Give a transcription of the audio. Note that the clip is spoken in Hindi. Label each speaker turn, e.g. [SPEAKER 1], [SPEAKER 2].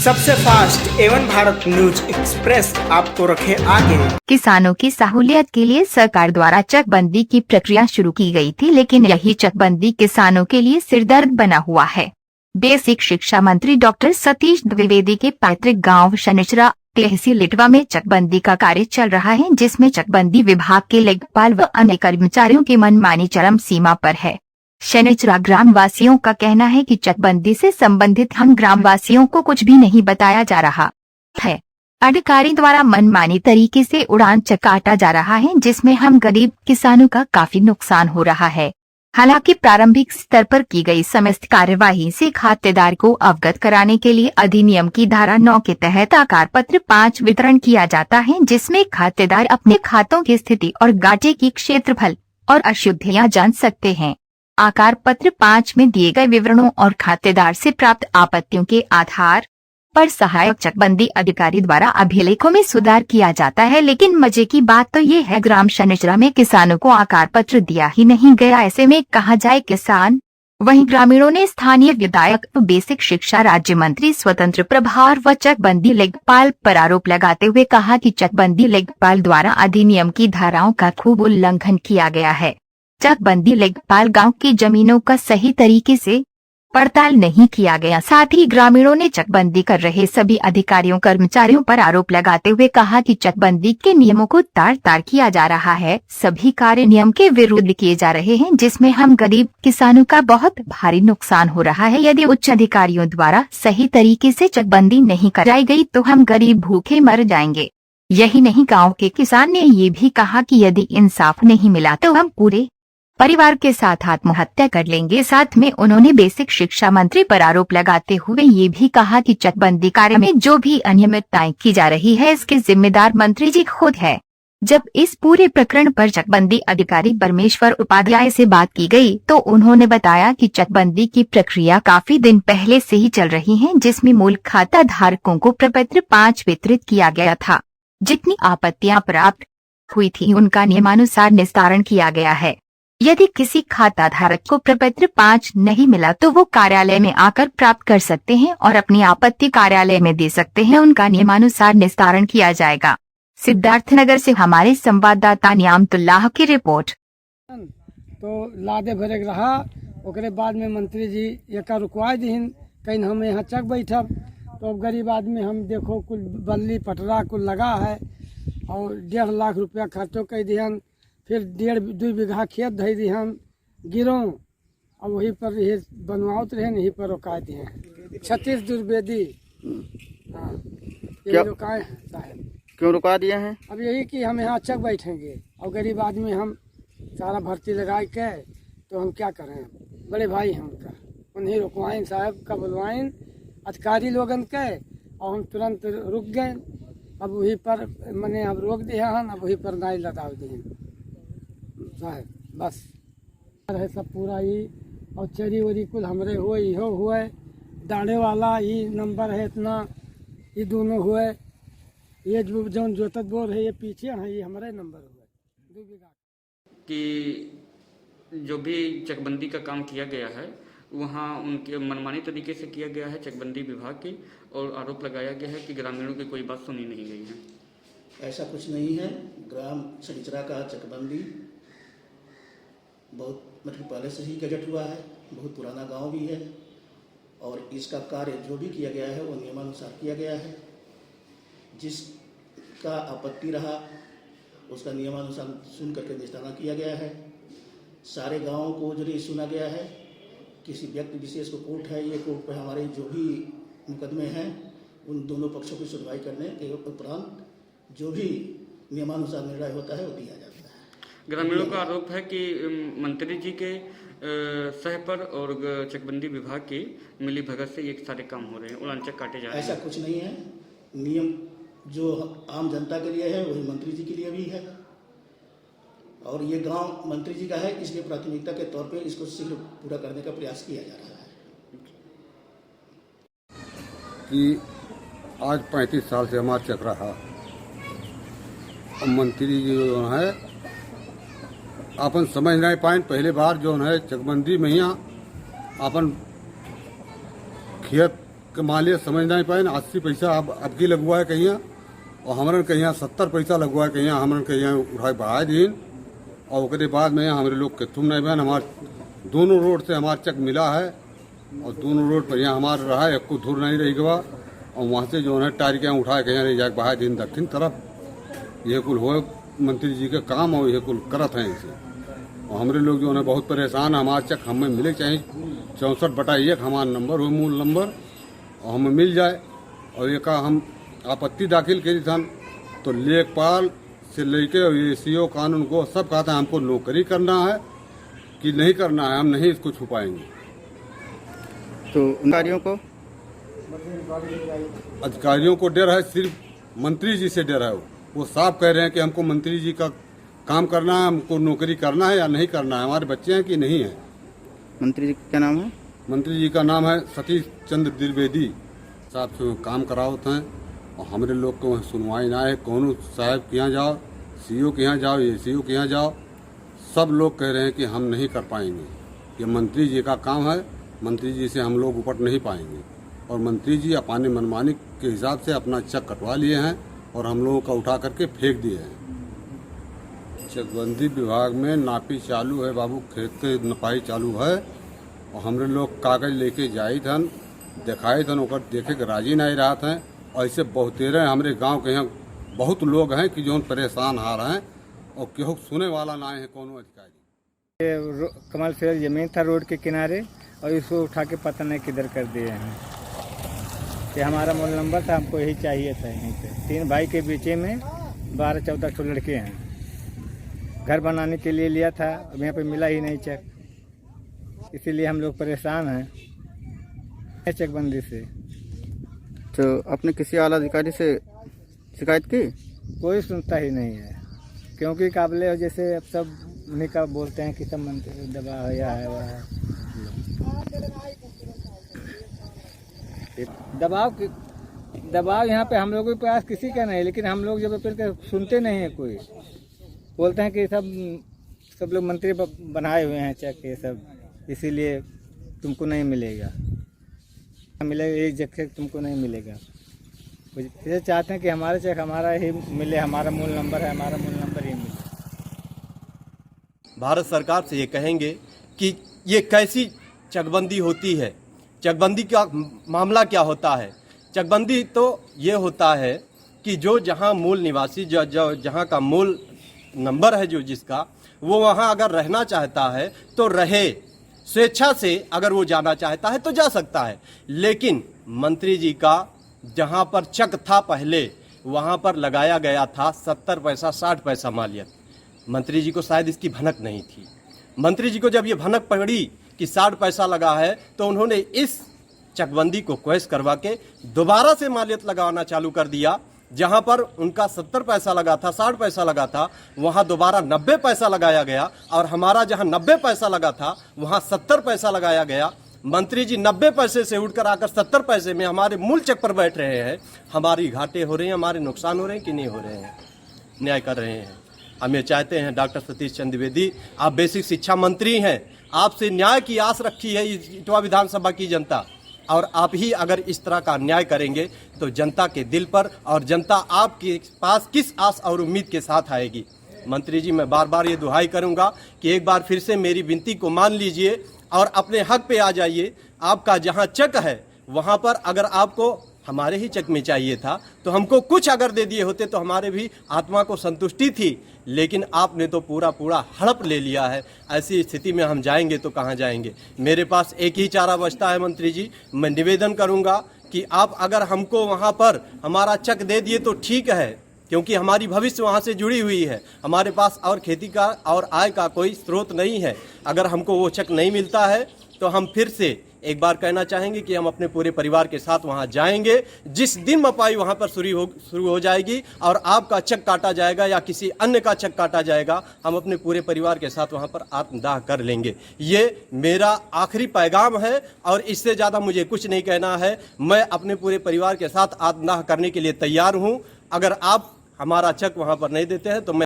[SPEAKER 1] सबसे फास्ट एवं भारत न्यूज एक्सप्रेस आपको रखे आगे।
[SPEAKER 2] किसानों की सहूलियत के लिए सरकार द्वारा चकबंदी की प्रक्रिया शुरू की गई थी, लेकिन यही चकबंदी किसानों के लिए सिरदर्द बना हुआ है। बेसिक शिक्षा मंत्री डॉक्टर सतीश द्विवेदी के पैतृक गांव शनिचरा तहसील इटवा में चकबंदी का कार्य चल रहा है, जिसमें चकबंदी विभाग के लेखपाल व अन्य कर्मचारियों की मनमानी चरम सीमा पर है। शनिचरा ग्रामवासियों का कहना है कि चकबंदी से संबंधित हम ग्रामवासियों को कुछ भी नहीं बताया जा रहा है। अधिकारी द्वारा मनमानी तरीके से उड़ान काटा जा रहा है, जिसमें हम गरीब किसानों का काफी नुकसान हो रहा है। हालांकि प्रारंभिक स्तर पर की गई समस्त कार्यवाही से खातेदार को अवगत कराने के लिए अधिनियम की धारा 9 के तहत आकार पत्र 5 वितरण किया जाता है, जिसमें खातेदार अपने खातों की स्थिति और घाटे की क्षेत्रफल और अशुद्धियां जान सकते हैं। आकार पत्र 5 में दिए गए विवरणों और खातेदार से प्राप्त आपत्तियों के आधार पर सहायक चकबंदी अधिकारी द्वारा अभिलेखों में सुधार किया जाता है। लेकिन मजे की बात तो ये है, ग्राम शनिचरा में किसानों को आकार पत्र दिया ही नहीं गया। ऐसे में कहा जाए किसान। वहीं ग्रामीणों ने स्थानीय विधायक व बेसिक शिक्षा राज्य मंत्री स्वतंत्र प्रभार व चकबंदी लेखपाल पर आरोप लगाते हुए कहा कि चकबंदी लेखपाल द्वारा अधिनियम की धाराओं का खूब उल्लंघन किया गया है। चकबंदी लेखपाल गांव की जमीनों का सही तरीके से पड़ताल नहीं किया गया। साथ ही ग्रामीणों ने चकबंदी कर रहे सभी अधिकारियों कर्मचारियों पर आरोप लगाते हुए कहा कि चकबंदी के नियमों को तार तार किया जा रहा है। सभी कार्य नियम के विरुद्ध किए जा रहे हैं, जिसमें हम गरीब किसानों का बहुत भारी नुकसान हो रहा है। यदि उच्च अधिकारियों द्वारा सही तरीके से चकबंदी नहीं कराई गई तो हम गरीब भूखे मर जाएंगे। यही नहीं, गाँव के किसान ने ये भी कहा कि यदि इंसाफ नहीं मिला तो हम पूरे परिवार के साथ आत्महत्या कर लेंगे। साथ में उन्होंने बेसिक शिक्षा मंत्री पर आरोप लगाते हुए ये भी कहा कि चकबंदी कार्य में जो भी अनियमितताएं की जा रही है, इसके जिम्मेदार मंत्री जी खुद है। जब इस पूरे प्रकरण पर चकबंदी अधिकारी परमेश्वर उपाध्याय से बात की गई तो उन्होंने बताया कि चकबंदी की प्रक्रिया काफी दिन पहले से ही चल रही है, जिसमें मूल खाता धारकों को प्रपत्र 5 वितरित किया गया था। जितनी आपत्तियां प्राप्त हुई थी उनका नियमानुसार निस्तारण किया गया है। यदि किसी खाता धारक को प्रपत्र 5 नहीं मिला तो वो कार्यालय में आकर प्राप्त कर सकते हैं और अपनी आपत्ति कार्यालय में दे सकते हैं। उनका नियमानुसार निस्तारण किया जाएगा। सिद्धार्थनगर से हमारे संवाददाता नियामतुल्लाह की रिपोर्ट।
[SPEAKER 3] तो लादे भरे रहा, ओकरे बाद में मंत्री जी एक रुकवा दीन, कहीं हम यहाँ चक बैठब। तो अब गरीब आदमी हम देखो कुल बल्ली पटरा कुल लगा है और 1.5 लाख रुपया खर्चो कर दिहन। फिर 1.5-2 बीघा खेत धई दिहन गिरों, अब वहीं पर ये बनवावत रहे, यहीं पर रोका दिए। सतीश द्विवेदी। हाँ, ये रुकाए साहब।
[SPEAKER 4] क्यों रुका दिए हैं?
[SPEAKER 3] अब यही कि हम यहाँ चक बैठेंगे और गरीब आदमी हम सारा भर्ती लगा के, तो हम क्या करें? बड़े भाई हैं उनका, उन्हें रुकवाइन साहब का बुलवाइन अधिकारी लोगन के, और हम तुरंत रुक गए। अब वहीं पर मैंने अब रोक दिया हन, अब वहीं पर नाई लदा दिए साहब। बस है सब पूरा ही, और चरी वरी कुल हमरे हुए, इहो हुए दाढ़े वाला ये नंबर है इतना, ये दोनों हुए, ये जो जोतत बोर है ये पीछे है, ये हमारे नंबर हुए 2 बीघा।
[SPEAKER 5] कि जो भी चकबंदी का काम किया गया है वहाँ उनके मनमानी तरीके से किया गया है चकबंदी विभाग की, और आरोप लगाया गया है कि ग्रामीणों की कोई बात सुनी नहीं गई है।
[SPEAKER 6] ऐसा कुछ नहीं है। ग्राम शनिचरा का चकबंदी बहुत मतलब पहले से ही गजट हुआ है, बहुत पुराना गांव भी है, और इसका कार्य जो भी किया गया है वो नियमानुसार किया गया है। जिसका आपत्ति रहा उसका नियमानुसार सुन करके निस्तारण किया गया है। सारे गांवों को जो सुना गया है। किसी व्यक्ति विशेष को कोर्ट है, ये कोर्ट पर हमारे जो भी मुकदमे हैं उन दोनों पक्षों की सुनवाई करने के उपरांत जो भी नियमानुसार निर्णय होता है वो दिया जाता है।
[SPEAKER 5] ग्रामीणों का आरोप है कि मंत्री जी के सह पर और चकबंदी विभाग की मिली भगत से ये सारे काम हो रहे हैं, उड़ानचक काटे जा रहे हैं।
[SPEAKER 6] ऐसा कुछ नहीं है। नियम जो आम जनता के लिए है वही मंत्री जी के लिए भी है, और ये गांव मंत्री जी का है, इसलिए प्राथमिकता के तौर पे इसको शीघ्र पूरा करने का प्रयास किया जा रहा है।
[SPEAKER 7] कि आज 35 साल से हमारा चक रहा, मंत्री जी जो है अपन समझ नहीं पाए। पहले बार जो है चकबंदी में ही अपन खेत के मालिक समझ नहीं पाए 80 पैसा अब की लगवा है कहीं और हमारे कहीं 70 पैसा लगवा है कहीं हमारे कहीं उठाए बढ़ाए दिन और उसके बाद में हमारे लोग के तुम नहीं बहन हमारे दोनों रोड से हमारा चक मिला है और दोनों रोड पर यहाँ हमारा रहा है, एक को धूर नहीं रही गवा और वहाँ से जो है टायर के उठाए कहीं नहीं जाके बढ़ाए दिन दक्षिण तरफ ये कुल हो मंत्री जी के काम और ये कुल करत हैं इसे और हमारे लोग जो है बहुत परेशान है। हमारा चक हमें मिले चाहिए 64/1 हमारा नंबर हो मूल नंबर और हमें मिल जाए और ये का हम आपत्ति दाखिल करी था तो लेखपाल से लेके और ये सीओ कानून को सब कहते हैं हमको नौकरी करना है कि नहीं करना है, हम नहीं इसको छुपाएंगे।
[SPEAKER 4] तो अधिकारियों को
[SPEAKER 7] अधिकारियों को डर है, सिर्फ मंत्री जी से डर है। वो साफ कह रहे हैं कि हमको मंत्री जी का काम करना है, हमको नौकरी करना है या नहीं करना है, हमारे बच्चे हैं कि नहीं है।
[SPEAKER 4] मंत्री जी का क्या नाम है?
[SPEAKER 7] मंत्री जी का नाम है सतीश चंद्र द्विवेदी साहब से काम करावत हैं और हमारे लोग को सुनवाई ना है। कौन साहब के यहाँ जाओ, सीओ के यहाँ जाओ, एसीओ के यहाँ जाओ, सब लोग कह रहे हैं कि हम नहीं कर पाएंगे, ये मंत्री जी का काम है, मंत्री जी से हम लोग उपट नहीं पाएंगे। और मंत्री जी अपने मनमानी के हिसाब से अपना चक कटवा लिए हैं और हम लोगों का उठा करके फेंक दिए हैं। चकबंदी विभाग में नापी चालू है बाबू, खेत के नपाई चालू है और हमरे लोग कागज लेके जाई थन, दिखाए थन, ओकर देखे के राजी नहीं रहा था। और ऐसे बहुतेरे हमारे गांव के यहाँ बहुत लोग हैं कि जो परेशान आ रहे हैं और केहू सुने वाला ना है कोनो अधिकारी।
[SPEAKER 8] ये कमल फेयर जमीन था रोड के किनारे और इसको उठा के पता नहीं किधर कर दिए हैं। ये हमारा मोबाइल नंबर था, हमको यही चाहिए था। यहीं पे 3 भाई के बीचे में 12-14 ठो लड़के हैं। घर बनाने के लिए लिया था, अब यहाँ पे मिला ही नहीं चेक, इसीलिए हम लोग परेशान हैं चेकबंदी से।
[SPEAKER 4] तो आपने किसी आला अधिकारी से शिकायत की?
[SPEAKER 8] कोई सुनता ही नहीं है, क्योंकि काबिले जैसे अब सब उन्हीं का बोलते हैं कि सब मंत्री दबा हुआ है वह है। दबाव यहाँ पे हम लोगों के पास किसी का नहीं, लेकिन हम लोग जब अपील कर सुनते नहीं है। कोई बोलते हैं कि सब लोग मंत्री बनाए हुए हैं चेक ये सब, इसीलिए तुमको नहीं मिलेगा, मिलेगा एक जगह तुमको नहीं मिलेगा। ये चाहते हैं कि हमारा चेक हमारा ही मिले, हमारा मूल नंबर है, हमारा मूल नंबर ही मिले।
[SPEAKER 9] भारत सरकार से ये कहेंगे कि ये कैसी चकबंदी होती है, चकबंदी का मामला क्या होता है। चकबंदी तो ये होता है कि जो जहाँ मूल निवासी जो जहाँ का मूल नंबर है जो जिसका, वो वहाँ अगर रहना चाहता है तो रहे, स्वेच्छा से अगर वो जाना चाहता है तो जा सकता है। लेकिन मंत्री जी का जहाँ पर चक था पहले, वहाँ पर लगाया गया था 70 पैसा 60 पैसा मालियत। मंत्री जी को शायद इसकी भनक नहीं थी। मंत्री जी को जब ये भनक पड़ी कि 60 पैसा लगा है तो उन्होंने इस चकबंदी को क्वेश करवा के दोबारा से मालियत लगाना चालू कर दिया। जहां पर उनका 70 पैसा लगा था, 60 पैसा लगा था, वहां दोबारा 90 पैसा लगाया गया और हमारा जहां 90 पैसा लगा था वहां 70 पैसा लगाया गया। मंत्री जी 90 पैसे से उठकर आकर 70 पैसे में हमारे मूल चेक पर बैठ रहे हैं। हमारी घाटे हो रहे हैं, हमारे नुकसान हो रहे हैं कि नहीं हो रहे हैं, न्याय कर रहे हैं। हम ये चाहते हैं डॉक्टर सतीश चंद्र द्विवेदी, आप बेसिक शिक्षा मंत्री हैं, आपसे न्याय की आस रखी है इटवा विधानसभा की जनता, और आप ही अगर इस तरह का अन्याय करेंगे तो जनता के दिल पर और जनता आपके पास किस आस और उम्मीद के साथ आएगी। मंत्री जी, मैं बार बार ये दुहाई करूंगा कि एक बार फिर से मेरी विनती को मान लीजिए और अपने हक पे आ जाइए। आपका जहां चक है वहां पर अगर आपको हमारे ही चक में चाहिए था तो हमको कुछ अगर दे दिए होते तो हमारे भी आत्मा को संतुष्टि थी, लेकिन आपने तो पूरा हड़प ले लिया है। ऐसी स्थिति में हम जाएंगे तो कहाँ जाएंगे। मेरे पास एक ही चारा बचता है मंत्री जी, मैं निवेदन करूंगा कि आप अगर हमको वहाँ पर हमारा चक दे दिए तो ठीक है, क्योंकि हमारी भविष्य वहाँ से जुड़ी हुई है। हमारे पास और खेती का और आय का कोई स्रोत नहीं है। अगर हमको वो चक नहीं मिलता है तो हम फिर से एक बार कहना चाहेंगे कि हम अपने पूरे परिवार के साथ वहां जाएंगे। जिस दिन मपाई वहां पर शुरू हो जाएगी और आपका चक काटा जाएगा या किसी अन्य का चक काटा जाएगा, हम अपने पूरे परिवार के साथ वहां पर आत्मदाह कर लेंगे। ये मेरा आखिरी पैगाम है और इससे ज़्यादा मुझे कुछ नहीं कहना है। मैं अपने पूरे परिवार के साथ आत्मदाह करने के लिए तैयार हूँ। अगर आप हमारा चक वहां पर नहीं देते हैं तो मैं